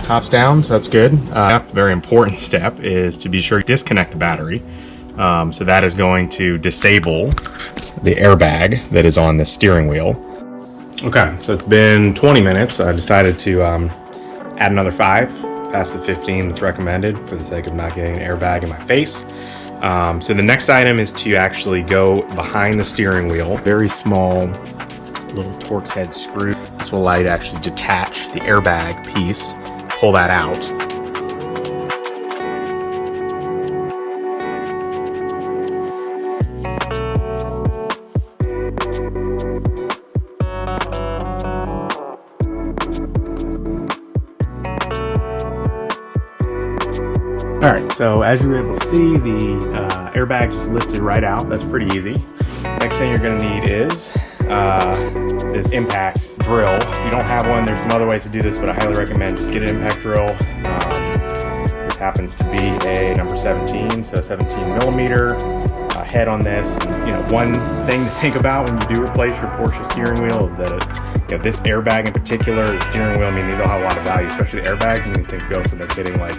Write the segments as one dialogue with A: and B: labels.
A: Top's down, so that's good. Very important step is to be sure to disconnect the battery. So that is going to disable the airbag that is on the steering wheel. Okay, so it's been 20 minutes. I decided to add another 5 past the 15 that's recommended for the sake of not getting an airbag in my face. So the next item is to actually go behind the steering wheel. Very small little Torx head screw. This will allow you to actually detach the airbag piece, pull that out. All right, so as you were able to see, the airbag just lifted right out. That's pretty easy. Next thing you're gonna need is this impact drill. If you don't have one, there's some other ways to do this, but I highly recommend just get an impact drill. This happens to be a number 17, so 17 millimeter head on this. And, one thing to think about when you do replace your Porsche steering wheel is that this airbag in particular, the steering wheel, these all have a lot of value, especially the airbags. These things go for they're getting like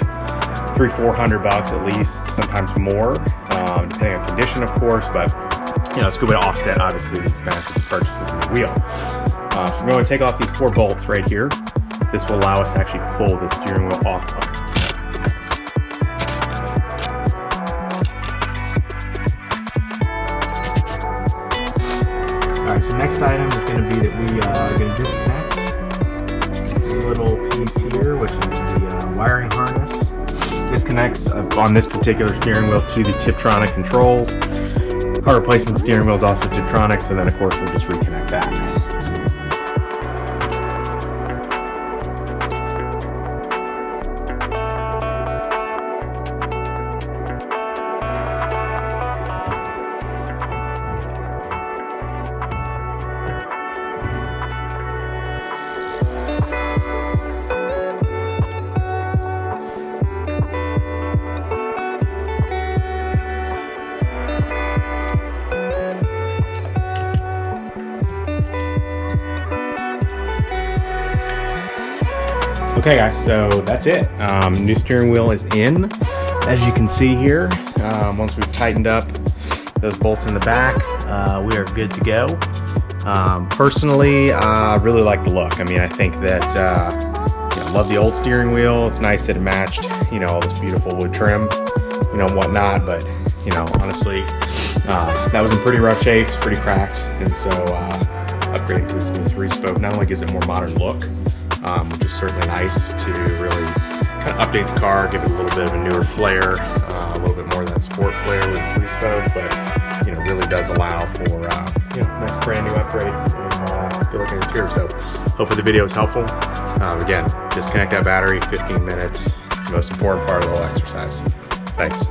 A: $300-400 at least, sometimes more, depending on condition, of course. But it's a good way to offset, obviously, the expense of the purchase of the wheel. So we're going to take off these 4 bolts right here. This will allow us to actually pull the steering wheel off. Alright, so next item is going to be that we are going to disconnect the little piece here, which is the wiring harness. This connects on this particular steering wheel to the Tiptronic controls. Our replacement steering wheel is also Tiptronic, so then of course we'll just reconnect that. Okay guys, so that's it. New steering wheel is in. As you can see here, once we've tightened up those bolts in the back, we are good to go. Personally, I really like the look. I think that, I love the old steering wheel. It's nice that it matched, all this beautiful wood trim, and whatnot, but, honestly, that was in pretty rough shape, pretty cracked, and so upgrading to this new 3-spoke not only gives it a more modern look, which is certainly nice to really kind of update the car, give it a little bit of a newer flair, a little bit more of that sport flair with the 3-spoke, but really does allow for nice brand new upgrade if you're looking interior. So hopefully the video was helpful. Again, disconnect that battery, 15 minutes. It's the most important part of the whole exercise. Thanks.